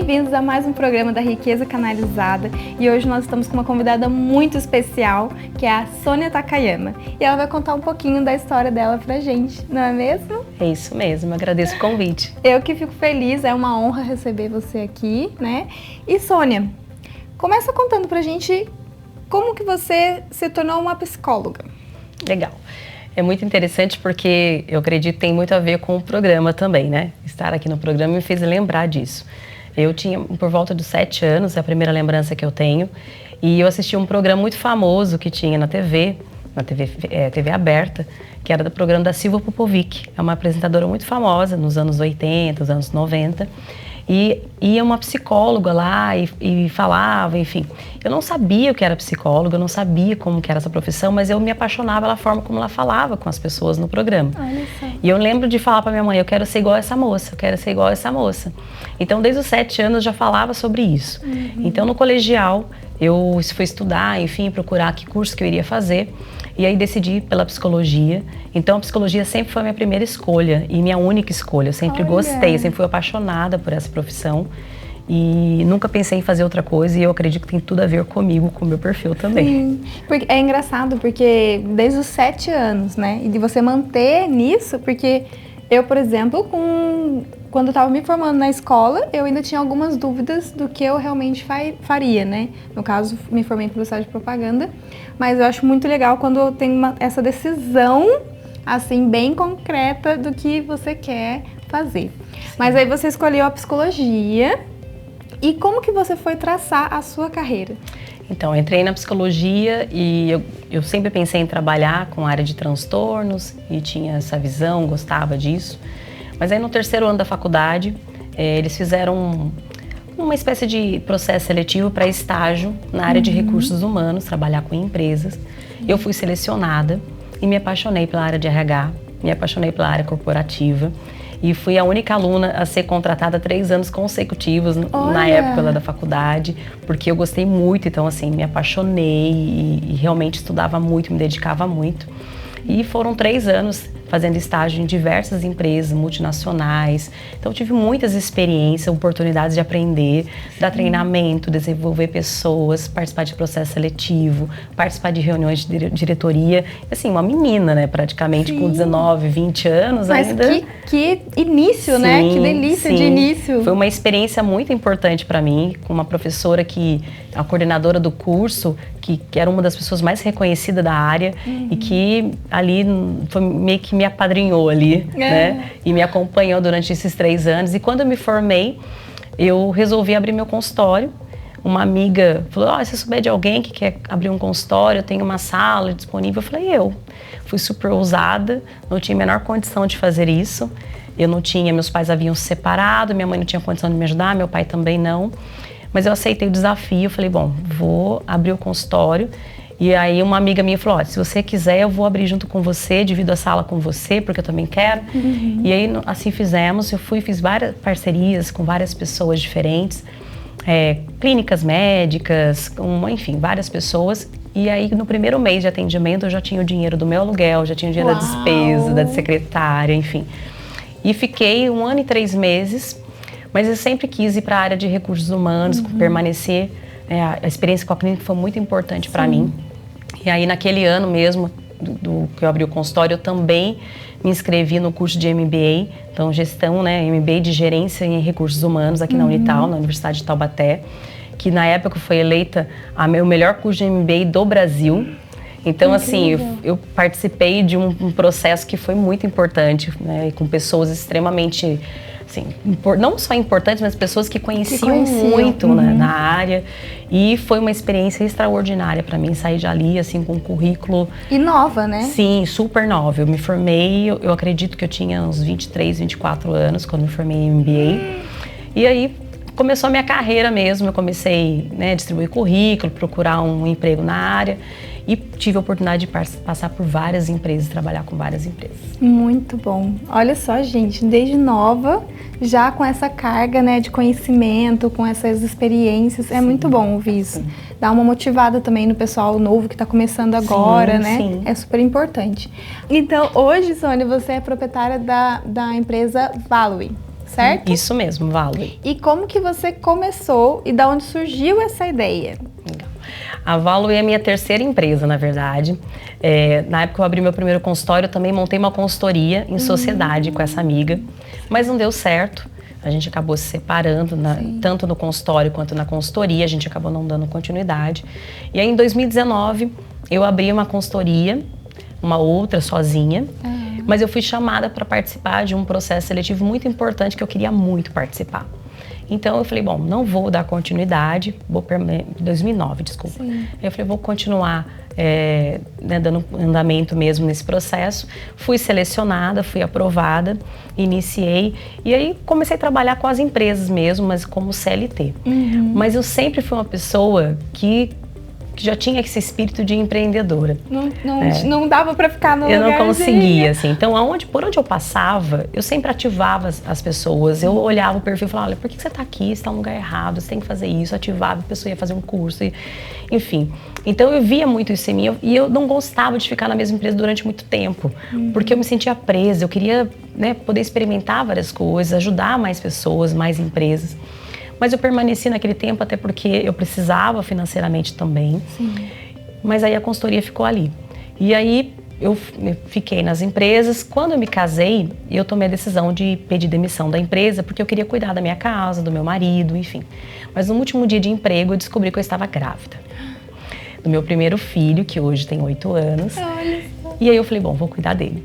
bem-vindos a mais um programa da Riqueza Canalizada e hoje nós estamos com uma convidada muito especial, que é a Sônia Takayama, e ela vai contar um pouquinho da história dela pra gente, não é mesmo? É isso mesmo, agradeço o convite. Eu que fico feliz, é uma honra receber você aqui, né? E Sônia, começa contando pra gente como que você se tornou uma psicóloga. Legal. É muito interessante porque eu acredito que tem muito a ver com o programa também, né? Estar aqui no programa me fez lembrar disso. Eu tinha por volta dos 7 anos, é a primeira lembrança que eu tenho, e eu assisti um programa muito famoso que tinha na TV aberta, que era do programa da Silvia Popovic. É uma apresentadora muito famosa nos anos 80, nos anos 90. E ia uma psicóloga lá e falava, enfim. Eu não sabia o que era psicóloga, eu não sabia como que era essa profissão, mas eu me apaixonava pela forma como ela falava com as pessoas no programa. Olha só. E eu lembro de falar para minha mãe, eu quero ser igual a essa moça, eu quero ser igual a essa moça. Então, desde os 7 anos, eu já falava sobre isso. Então, no colegial, eu fui estudar, enfim, procurar que curso que eu iria fazer. E aí decidi pela psicologia. Então a psicologia sempre foi a minha primeira escolha e minha única escolha. Eu sempre gostei, eu sempre fui apaixonada por essa profissão. E nunca pensei em fazer outra coisa e eu acredito que tem tudo a ver comigo, com o meu perfil também. Sim, porque é engraçado porque desde os 7 anos, né? E de você manter nisso, porque eu, por exemplo, quando eu estava me formando na escola, eu ainda tinha algumas dúvidas do que eu realmente faria, né? No caso, me formei em publicidade e propaganda, mas eu acho muito legal quando eu tenho essa decisão, assim, bem concreta do que você quer fazer. Sim. Mas aí você escolheu a psicologia, e como que você foi traçar a sua carreira? Então, eu entrei na psicologia e eu sempre pensei em trabalhar com a área de transtornos e tinha essa visão, gostava disso. Mas aí no 3º ano da faculdade, eles fizeram uma espécie de processo seletivo para estágio na área de recursos humanos, trabalhar com empresas. Eu fui selecionada e me apaixonei pela área de RH, me apaixonei pela área corporativa. E fui a única aluna a ser contratada 3 anos consecutivos na época lá da faculdade, porque eu gostei muito, então assim, me apaixonei e realmente estudava muito, me dedicava muito. E foram 3 anos fazendo estágio em diversas empresas multinacionais. Então tive muitas experiências, oportunidades de aprender, dar treinamento, desenvolver pessoas, participar de processo seletivo, participar de reuniões de diretoria. Assim, uma menina, né, praticamente. Sim. Com 19, 20 anos. Mas ainda. Que início, sim, né? Que delícia, sim, de início. Foi uma experiência muito importante para mim, com uma professora a coordenadora do curso, que era uma das pessoas mais reconhecidas da área e que ali foi meio que me apadrinhou ali, né? E me acompanhou durante esses 3 anos. E quando eu me formei, eu resolvi abrir meu consultório. Uma amiga falou, se souber de alguém que quer abrir um consultório, eu tenho uma sala disponível. Eu falei, fui super ousada, não tinha a menor condição de fazer isso. Eu não tinha, meus pais haviam se separado, minha mãe não tinha condição de me ajudar, meu pai também não. Mas eu aceitei o desafio, falei, bom, vou abrir o consultório. E aí uma amiga minha falou, se você quiser eu vou abrir junto com você, divido a sala com você, porque eu também quero. E aí assim fizemos, fiz várias parcerias com várias pessoas diferentes, clínicas médicas, enfim, várias pessoas. E aí no primeiro mês de atendimento eu já tinha o dinheiro do meu aluguel, já tinha o dinheiro da despesa, da secretária, enfim. E fiquei 1 ano e 3 meses, mas eu sempre quis ir para a área de recursos humanos, permanecer. A experiência com a clínica foi muito importante para mim. E aí naquele ano mesmo que eu abri o consultório, eu também me inscrevi no curso de MBA, então gestão, né, MBA de gerência em recursos humanos aqui na Unital, na Universidade de Taubaté, que na época foi eleita o melhor curso de MBA do Brasil. Então, assim, eu participei de um processo que foi muito importante, né, com pessoas extremamente, assim, não só importantes, mas pessoas que conheciam muito, né, na área. E foi uma experiência extraordinária para mim, sair de ali, assim, com um currículo... E nova, né? Sim, super nova. Eu me formei, eu acredito que eu tinha uns 23, 24 anos quando me formei em MBA. E aí começou a minha carreira mesmo, eu comecei, né, a distribuir currículo, procurar um emprego na área. E tive a oportunidade de passar por várias empresas, trabalhar com várias empresas. Muito bom. Olha só, gente, desde nova, já com essa carga, né, de conhecimento, com essas experiências, é muito bom ouvir isso. Sim. Dá uma motivada também no pessoal novo que está começando agora, né? Sim. É super importante. Então, hoje, Sônia, você é proprietária da empresa Value, certo? Isso mesmo, Value. E como que você começou e da onde surgiu essa ideia? Legal. A Value é a minha terceira empresa, na verdade. Na época que eu abri meu primeiro consultório, eu também montei uma consultoria em sociedade com essa amiga, mas não deu certo. A gente acabou se separando, tanto no consultório quanto na consultoria, a gente acabou não dando continuidade. E aí, em 2019, eu abri uma consultoria, uma outra sozinha, mas eu fui chamada para participar de um processo seletivo muito importante que eu queria muito participar. Então eu falei, bom, não vou dar continuidade, 2009, desculpa. Sim. Eu falei, vou continuar dando andamento mesmo nesse processo. Fui selecionada, fui aprovada, iniciei e aí comecei a trabalhar com as empresas mesmo, mas como CLT. Mas eu sempre fui uma pessoa que já tinha esse espírito de empreendedora. Não dava para ficar no lugar. Eu não conseguia, de... assim. Então, por onde eu passava, eu sempre ativava as pessoas. Eu olhava o perfil e falava, olha, por que você está aqui? Você está no lugar errado, você tem que fazer isso. Ativava, a pessoa ia fazer um curso, enfim. Então, eu via muito isso em mim e eu não gostava de ficar na mesma empresa durante muito tempo, porque eu me sentia presa. Eu queria, poder experimentar várias coisas, ajudar mais pessoas, mais empresas. Mas eu permaneci naquele tempo até porque eu precisava financeiramente também. Sim. Mas aí a consultoria ficou ali. E aí eu fiquei nas empresas. Quando eu me casei, eu tomei a decisão de pedir demissão da empresa porque eu queria cuidar da minha casa, do meu marido, enfim. Mas no último dia de emprego eu descobri que eu estava grávida. Do meu primeiro filho, que hoje tem 8 anos. Olha. E aí eu falei, bom, vou cuidar dele.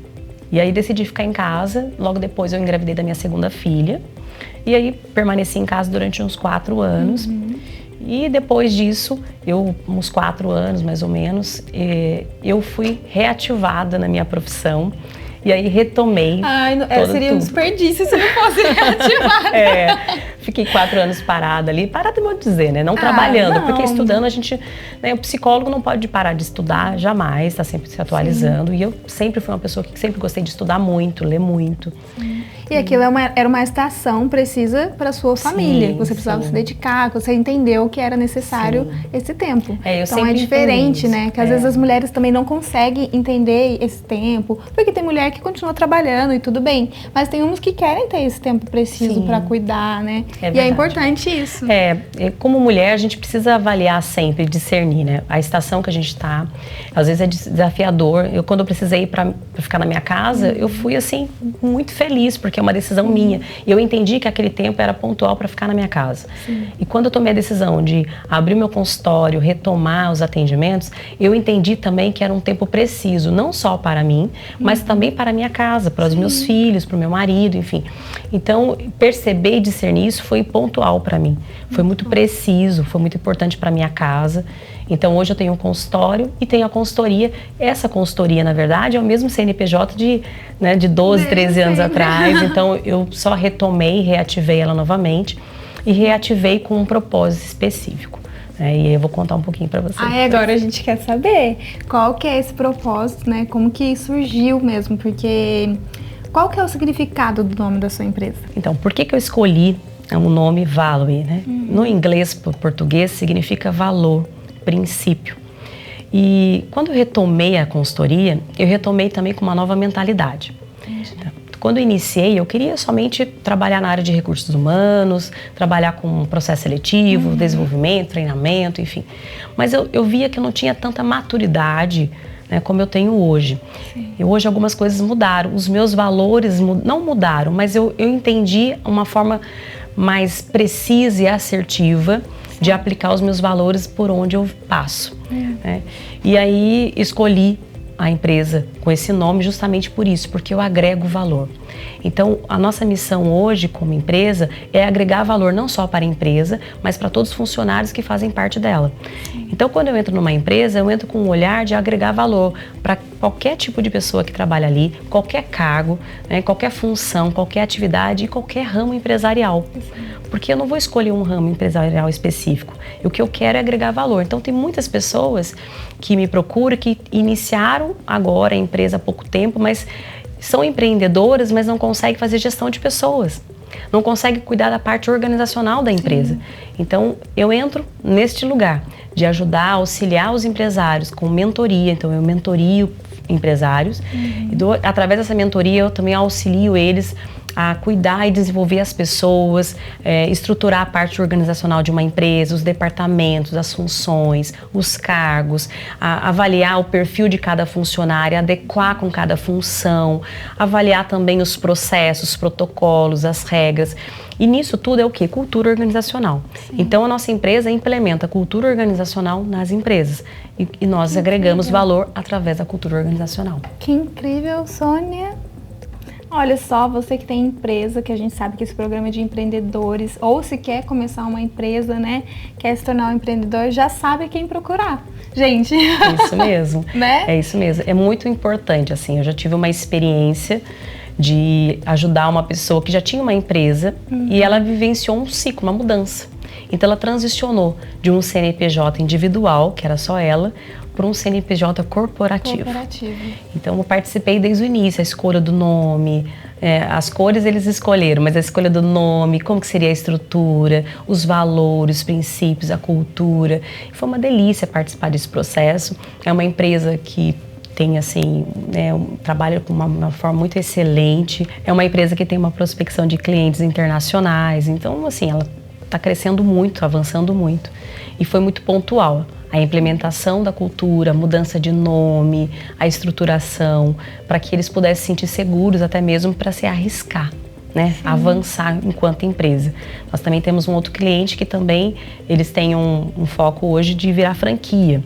E aí decidi ficar em casa. Logo depois eu engravidei da minha segunda filha. E aí permaneci em casa durante uns 4 anos. E depois disso, uns 4 anos mais ou menos, eu fui reativada na minha profissão. E aí retomei. Seria um desperdício se não fosse reativada. Fiquei 4 anos parada ali, parada vou dizer, né? Não trabalhando, não. Porque estudando a gente, o psicólogo não pode parar de estudar jamais, está sempre se atualizando. Sim. E eu sempre fui uma pessoa que sempre gostei de estudar muito, ler muito. Sim. E aquilo era uma estação precisa para sua família, que você precisava se dedicar, que você entendeu que era necessário esse tempo. Então é diferente, né? Que às vezes as mulheres também não conseguem entender esse tempo, porque tem mulher que continua trabalhando e tudo bem, mas tem uns que querem ter esse tempo preciso para cuidar, né? E é importante isso. Como mulher a gente precisa avaliar sempre, discernir, né? A estação que a gente está, às vezes é desafiador. Quando eu precisei para ficar na minha casa, eu fui assim muito feliz, porque é uma decisão minha. E eu entendi que aquele tempo era pontual para ficar na minha casa. Sim. E quando eu tomei a decisão de abrir meu consultório, retomar os atendimentos, eu entendi também que era um tempo preciso, não só para mim, mas também para a minha casa, para os meus filhos, para o meu marido, enfim. Então, perceber e discernir isso foi pontual para mim. Foi muito preciso, foi muito importante para a minha casa. Então, hoje eu tenho um consultório e tenho a consultoria. Essa consultoria, na verdade, é o mesmo CNPJ de 12, 13 anos atrás. Então, eu só retomei, reativei ela novamente e reativei com um propósito específico. E aí eu vou contar um pouquinho para vocês. Agora a gente quer saber qual que é esse propósito, né? Como que surgiu mesmo, porque qual que é o significado do nome da sua empresa? Então, por que eu escolhi o nome Value, né? No inglês, português, significa valor, princípio. E quando eu retomei a consultoria, eu retomei também com uma nova mentalidade. Quando eu iniciei, eu queria somente trabalhar na área de recursos humanos, trabalhar com processo seletivo, desenvolvimento, treinamento, enfim. Mas eu via que eu não tinha tanta maturidade, né, como eu tenho hoje. E hoje algumas coisas mudaram, os meus valores não mudaram, mas eu entendi uma forma mais precisa e assertiva de aplicar os meus valores por onde eu passo. Né? E aí escolhi a empresa com esse nome justamente por isso, porque eu agrego valor. Então, a nossa missão hoje como empresa é agregar valor não só para a empresa, mas para todos os funcionários que fazem parte dela. Então, quando eu entro numa empresa, eu entro com um olhar de agregar valor para qualquer tipo de pessoa que trabalha ali, qualquer cargo, né, qualquer função, qualquer atividade e qualquer ramo empresarial. Porque eu não vou escolher um ramo empresarial específico. O que eu quero é agregar valor. Então, tem muitas pessoas que me procuram, que iniciaram agora a empresa há pouco tempo, mas são empreendedoras, mas não conseguem fazer gestão de pessoas. Não conseguem cuidar da parte organizacional da empresa. Então, eu entro neste lugar de ajudar, auxiliar os empresários com mentoria. Então, eu mentorio empresários. E através dessa mentoria, eu também auxilio eles a cuidar e desenvolver as pessoas, estruturar a parte organizacional de uma empresa, os departamentos, as funções, os cargos, avaliar o perfil de cada funcionário, adequar com cada função, avaliar também os processos, os protocolos, as regras. E nisso tudo é o quê? Cultura organizacional. Sim. Então a nossa empresa implementa cultura organizacional nas empresas e nós agregamos valor através da cultura organizacional. Que incrível, Sônia! Olha só, você que tem empresa, que a gente sabe que esse programa é de empreendedores, ou se quer começar uma empresa, né, quer se tornar um empreendedor, já sabe quem procurar. Gente. Isso mesmo. Né? É isso mesmo. É muito importante, assim, eu já tive uma experiência de ajudar uma pessoa que já tinha uma empresa e ela vivenciou um ciclo, uma mudança. Então ela transicionou de um CNPJ individual, que era só ela, para um CNPJ corporativo. Então eu participei desde o início, a escolha do nome, as cores eles escolheram, mas a escolha do nome, como que seria a estrutura, os valores, os princípios, a cultura. Foi uma delícia participar desse processo. É uma empresa que tem assim, trabalha com uma forma muito excelente. É uma empresa que tem uma prospecção de clientes internacionais. Então, assim, ela está crescendo muito, avançando muito. E foi muito pontual. A implementação da cultura, a mudança de nome, a estruturação, para que eles pudessem se sentir seguros até mesmo para se arriscar, né? Avançar enquanto empresa. Nós também temos um outro cliente que também, eles têm um foco hoje de virar franquia.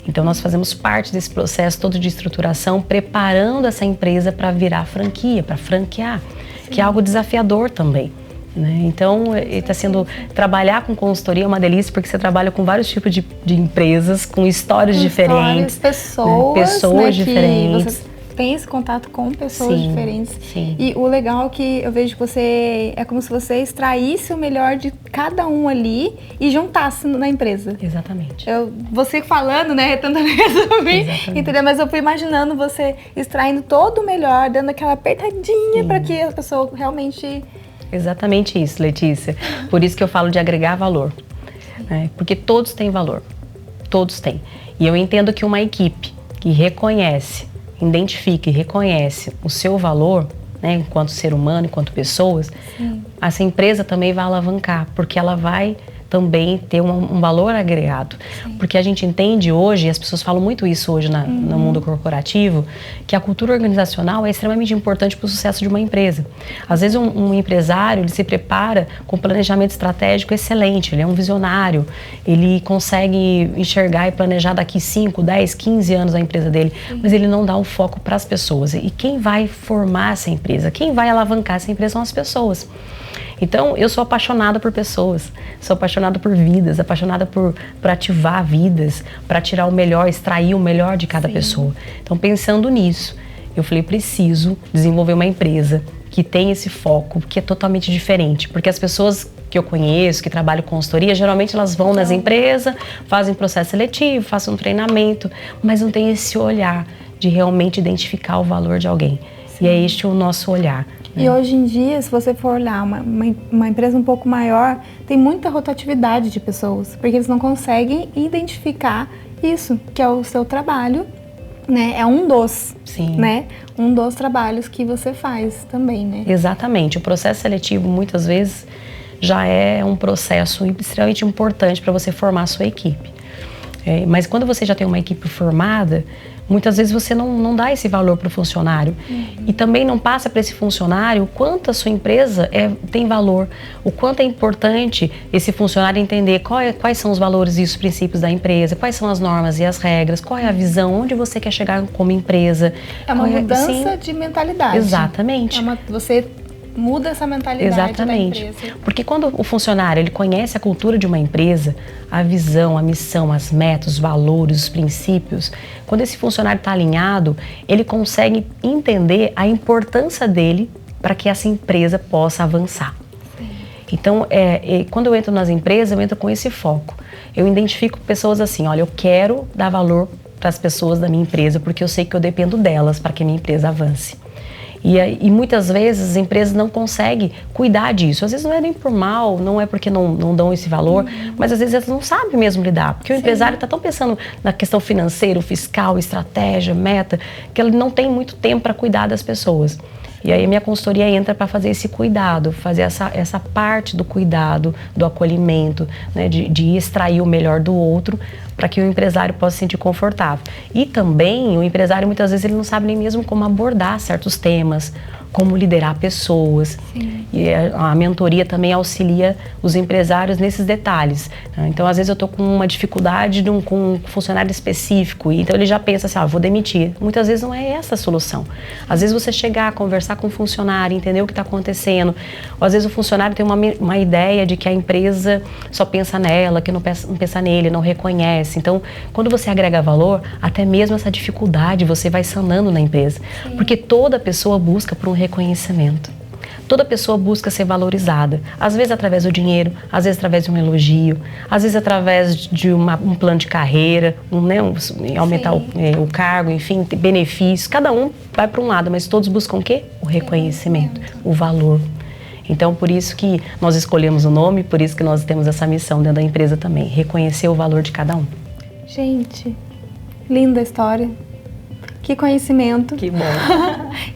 Então nós fazemos parte desse processo todo de estruturação, preparando essa empresa para virar franquia, para franquear, que é algo desafiador também. Né? Então, está sendo trabalhar com consultoria é uma delícia, porque você trabalha com vários tipos de empresas, com histórias diferentes, pessoas diferentes. Você tem esse contato com pessoas diferentes. Sim. E o legal é que eu vejo que você é como se você extraísse o melhor de cada um ali e juntasse na empresa. Exatamente. Você falando, né, tentando resumir, entendeu? Mas eu fui imaginando você extraindo todo o melhor, dando aquela apertadinha para que a pessoa realmente... Exatamente isso, Letícia. Por isso que eu falo de agregar valor, né? Porque todos têm valor, todos têm. E eu entendo que uma equipe que reconhece, identifica e reconhece o seu valor, né, enquanto ser humano, enquanto pessoas, essa empresa também vai alavancar, porque ela vai também ter um valor agregado. Porque a gente entende hoje, e as pessoas falam muito isso hoje no mundo corporativo, que a cultura organizacional é extremamente importante para o sucesso de uma empresa. Às vezes um empresário, ele se prepara com planejamento estratégico excelente, ele é um visionário, ele consegue enxergar e planejar daqui 5, 10, 15 anos a empresa dele, mas ele não dá o foco para as pessoas. E quem vai formar essa empresa, quem vai alavancar essa empresa são as pessoas. Então, eu sou apaixonada por pessoas, sou apaixonada por vidas, apaixonada por ativar vidas, para tirar o melhor, extrair o melhor de cada pessoa. Então, pensando nisso, eu falei, preciso desenvolver uma empresa que tem esse foco, que é totalmente diferente. Porque as pessoas que eu conheço, que trabalham com consultoria, geralmente elas vão nas empresas, fazem processo seletivo, fazem um treinamento, mas não tem esse olhar de realmente identificar o valor de alguém. E é este o nosso olhar. E hoje em dia, se você for olhar uma empresa um pouco maior, tem muita rotatividade de pessoas, porque eles não conseguem identificar isso, que é o seu trabalho, né? É um dos, né? Um dos trabalhos que você faz também, né? Exatamente. O processo seletivo, muitas vezes, já é um processo extremamente importante para você formar a sua equipe. Mas quando você já tem uma equipe formada, muitas vezes você não dá esse valor para o funcionário. E também não passa para esse funcionário o quanto a sua empresa tem valor, o quanto é importante esse funcionário entender quais são os valores e os princípios da empresa, quais são as normas e as regras, qual é a visão, onde você quer chegar como empresa. É uma mudança de mentalidade. Exatamente. Você muda essa mentalidade da empresa. Porque quando o funcionário ele conhece a cultura de uma empresa, a visão, a missão, as metas, os valores, os princípios, quando esse funcionário está alinhado, ele consegue entender a importância dele para que essa empresa possa avançar. Então, quando eu entro nas empresas, eu entro com esse foco. Eu identifico pessoas assim, olha, eu quero dar valor para as pessoas da minha empresa, porque eu sei que eu dependo delas para que a minha empresa avance. E muitas vezes as empresas não conseguem cuidar disso. Às vezes não é nem por mal, não é porque não dão esse valor, mas às vezes elas não sabem mesmo lidar. Porque o empresário está tão pensando na questão financeira, fiscal, estratégia, meta, que ele não tem muito tempo para cuidar das pessoas. E aí a minha consultoria entra para fazer esse cuidado, fazer essa parte do cuidado, do acolhimento, né, de extrair o melhor do outro para que o empresário possa se sentir confortável. E também o empresário muitas vezes ele não sabe nem mesmo como abordar certos temas, como liderar pessoas. Sim. E a mentoria também auxilia os empresários nesses detalhes. Então, às vezes eu estou com uma dificuldade com um funcionário específico, e então ele já pensa assim, vou demitir. Muitas vezes não é essa a solução. Às vezes você chegar, conversar com o funcionário, entender o que está acontecendo. Ou às vezes o funcionário tem uma ideia de que a empresa só pensa nela, que não pensa nele, não reconhece. Então, quando você agrega valor, até mesmo essa dificuldade você vai sanando na empresa. Sim. Porque toda pessoa busca por um reconhecimento. Toda pessoa busca ser valorizada, às vezes através do dinheiro, às vezes através de um elogio, às vezes através de um plano de carreira, aumentar o cargo, enfim, benefícios. Cada um vai para um lado, mas todos buscam o quê? O reconhecimento, o valor. Então, por isso que nós escolhemos o nome, por isso que nós temos essa missão dentro da empresa também, reconhecer o valor de cada um. Gente, linda a história. Que conhecimento. Que bom.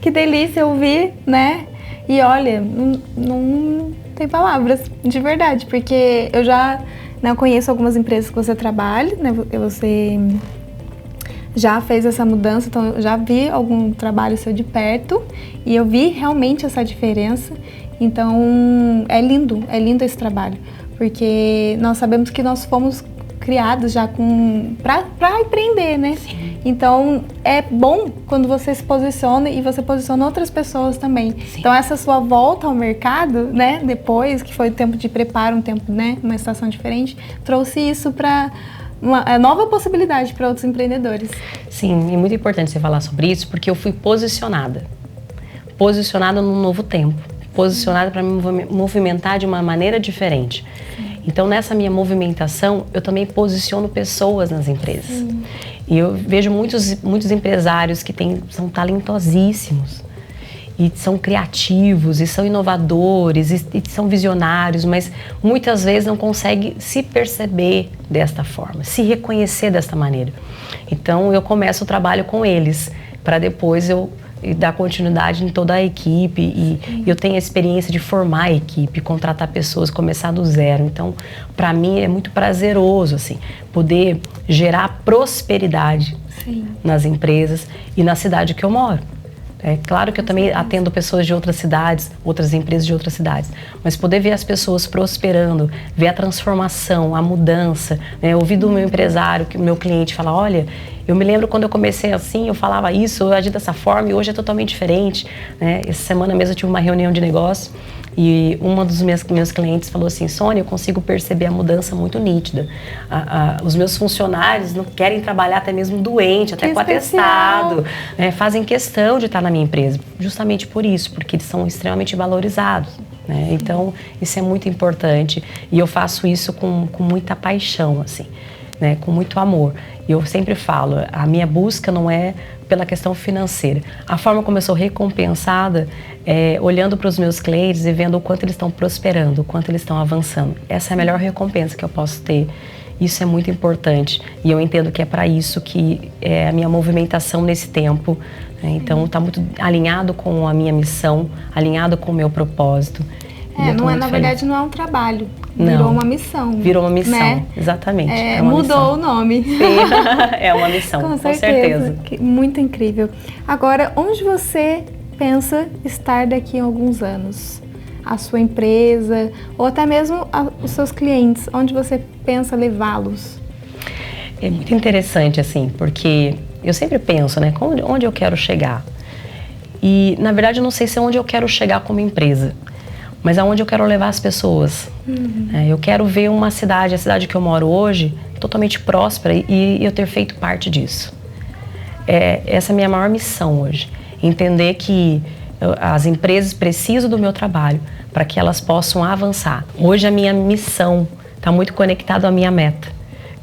Que delícia ouvir, né? E olha, não tem palavras, de verdade, porque eu já conheço algumas empresas que você trabalha, né? Você já fez essa mudança, então eu já vi algum trabalho seu de perto e eu vi realmente essa diferença. Então é lindo esse trabalho, porque nós sabemos que nós fomos criados já para empreender, né? Sim. Então, é bom quando você se posiciona e você posiciona outras pessoas também. Sim. Então, essa sua volta ao mercado, né? Depois, que foi o tempo de preparo, um tempo, né? Uma situação diferente, trouxe isso para uma nova possibilidade para outros empreendedores. Sim, é muito importante você falar sobre isso, porque eu fui posicionada num novo tempo, posicionada para me movimentar de uma maneira diferente. Então, nessa minha movimentação, eu também posiciono pessoas nas empresas. Sim. E eu vejo muitos empresários que são talentosíssimos, e são criativos, e são inovadores, e são visionários, mas muitas vezes não conseguem se perceber desta forma, se reconhecer desta maneira. Então, eu começo o trabalho com eles, para depois eu dar continuidade em toda a equipe e eu tenho a experiência de formar a equipe, contratar pessoas, começar do zero. Então, para mim é muito prazeroso assim, poder gerar prosperidade nas empresas e na cidade que eu moro. É claro que eu também atendo pessoas de outras cidades, outras empresas de outras cidades, mas poder ver as pessoas prosperando, ver a transformação, a mudança, né? Ouvir do meu empresário, que o meu cliente fala, olha, eu me lembro quando eu comecei assim, eu falava isso, eu agi dessa forma e hoje é totalmente diferente, né? Essa semana mesmo eu tive uma reunião de negócio e uma dos meus clientes falou assim, Sônia, eu consigo perceber a mudança muito nítida. Os meus funcionários não querem trabalhar até mesmo doente, até com atestado, né? Fazem questão de estar na minha empresa, justamente por isso, porque eles são extremamente valorizados, né? Então, isso é muito importante e eu faço isso com muita paixão, assim, né? Com muito amor. E eu sempre falo, a minha busca não é pela questão financeira. A forma como eu sou recompensada é olhando para os meus clientes e vendo o quanto eles estão prosperando, o quanto eles estão avançando. Essa é a melhor recompensa que eu posso ter. Isso é muito importante e eu entendo que é para isso que é a minha movimentação nesse tempo, né? Então está muito alinhado com a minha missão, alinhado com o meu propósito. Na verdade não é um trabalho, virou uma missão. Virou uma missão, né? Exatamente. Mudou missão. O nome. Sim, é uma missão, com certeza. Muito incrível. Agora, onde você pensa estar daqui a alguns anos? A sua empresa ou até mesmo os seus clientes, onde você pensa levá-los? É muito interessante, assim, porque eu sempre penso, né, onde eu quero chegar. E, na verdade, eu não sei se é onde eu quero chegar como empresa, mas aonde eu quero levar as pessoas. Eu quero ver uma cidade, a cidade que eu moro hoje, totalmente próspera e eu ter feito parte disso. Essa é a minha maior missão hoje. Entender que as empresas precisam do meu trabalho para que elas possam avançar. Hoje a minha missão está muito conectada à minha meta,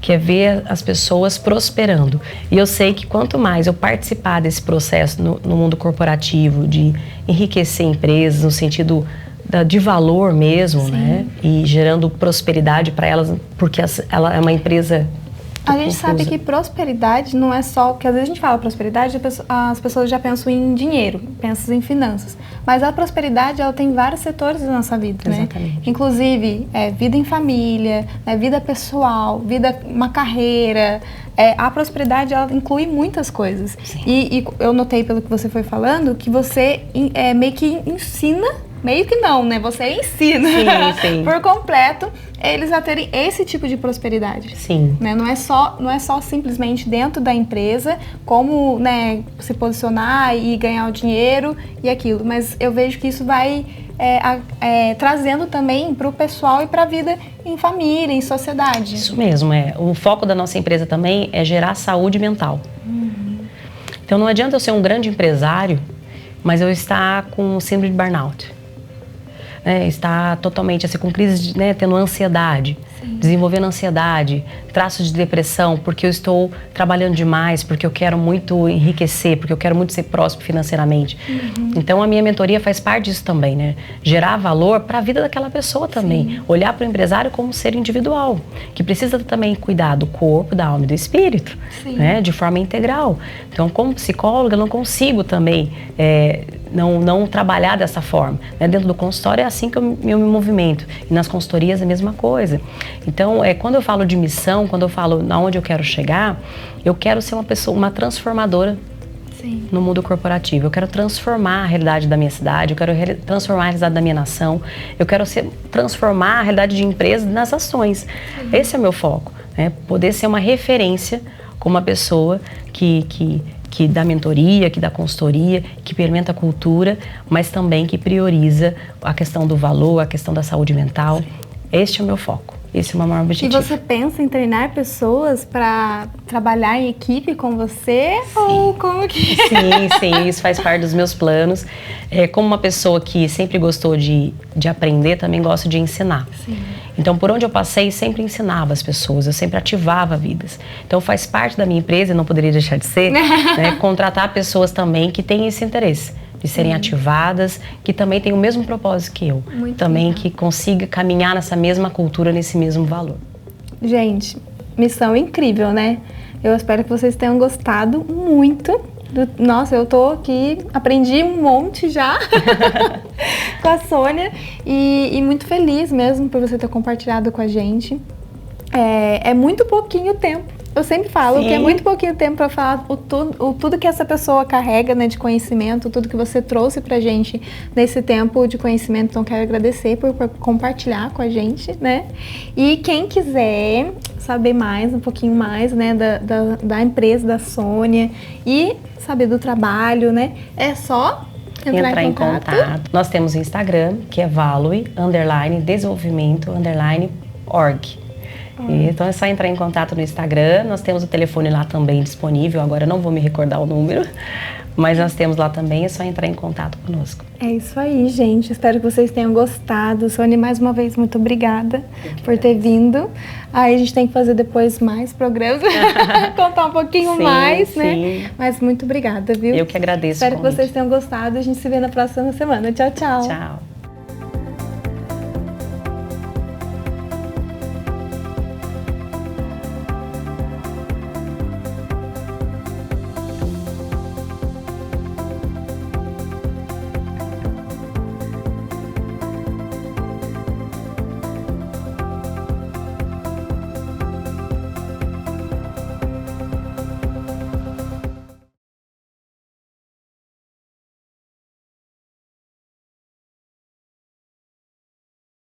que é ver as pessoas prosperando. E eu sei que quanto mais eu participar desse processo no mundo corporativo, de enriquecer empresas no sentido de valor mesmo, né? E gerando prosperidade para elas, porque ela é uma empresa A gente sabe que prosperidade não é só... Porque às vezes a gente fala prosperidade, as pessoas já pensam em dinheiro, pensam em finanças. Mas a prosperidade, ela tem vários setores da nossa vida, né? Exatamente. Inclusive, vida em família, vida pessoal, uma carreira. A prosperidade, ela inclui muitas coisas. E eu notei, pelo que você foi falando, que você meio que ensina... Meio que não, né? Você ensina sim. por completo eles a terem esse tipo de prosperidade. Sim. Né? Não é só simplesmente dentro da empresa como, né, se posicionar e ganhar o dinheiro e aquilo. Mas eu vejo que isso vai trazendo também para o pessoal e para a vida em família, em sociedade. Isso mesmo. O foco da nossa empresa também é gerar saúde mental. Então não adianta eu ser um grande empresário, mas eu estar com síndrome de burnout. Está totalmente assim, com crise, tendo ansiedade, desenvolvendo ansiedade, traços de depressão, porque eu estou trabalhando demais, porque eu quero muito enriquecer, porque eu quero muito ser próspero financeiramente. Então a minha mentoria faz parte disso também, né? Gerar valor para a vida daquela pessoa também. Olhar para o empresário como um ser individual, que precisa também cuidar do corpo, da alma e do espírito, né? De forma integral. Então, como psicóloga, eu não consigo também não trabalhar dessa forma. Né? Dentro do consultório é assim que eu me movimento. E nas consultorias é a mesma coisa. Então, quando eu falo de missão, quando eu falo aonde eu quero chegar, eu quero ser uma transformadora no mundo corporativo. Eu quero transformar a realidade da minha cidade, eu quero transformar a realidade da minha nação, eu quero transformar a realidade de empresas nas ações. Esse é o meu foco. Né? Poder ser uma referência como uma pessoa que dá mentoria, que dá consultoria, que experimenta a cultura, mas também que prioriza a questão do valor, a questão da saúde mental. Este é o meu foco. Esse é o meu maior objetivo. E você pensa em treinar pessoas para trabalhar em equipe com você? Ou como que... Sim, isso faz parte dos meus planos. Como uma pessoa que sempre gostou de aprender, também gosto de ensinar. Então, por onde eu passei, sempre ensinava as pessoas, eu sempre ativava vidas. Então, faz parte da minha empresa, e não poderia deixar de ser, contratar pessoas também que têm esse interesse de serem ativadas, que também têm o mesmo propósito que eu. Muito também legal. Que consiga caminhar nessa mesma cultura, nesse mesmo valor. Gente, missão incrível, né? Eu espero que vocês tenham gostado muito. Nossa, eu tô aqui, aprendi um monte já com a Sônia e muito feliz mesmo por você ter compartilhado com a gente. É muito pouquinho tempo. Eu sempre falo que é muito pouquinho tempo para falar tudo que essa pessoa carrega, né, de conhecimento, tudo que você trouxe pra gente nesse tempo de conhecimento. Então, quero agradecer por compartilhar com a gente, né? E quem quiser saber mais, um pouquinho mais, né, da empresa da Sônia e saber do trabalho, né, é só entrar em contato. Nós temos o Instagram, que é value_desenvolvimento_org. Então é só entrar em contato no Instagram. Nós temos o telefone lá também disponível. Agora eu não vou me recordar o número, mas nós temos lá também. É só entrar em contato conosco. É isso aí, gente. Espero que vocês tenham gostado. Sônia, mais uma vez, muito obrigada por ter vindo. Aí a gente tem que fazer depois mais programas, contar um pouquinho mais, né? Mas muito obrigada, viu? Eu que agradeço. Espero que vocês tenham gostado. A gente se vê na próxima semana. Tchau, tchau. Tchau.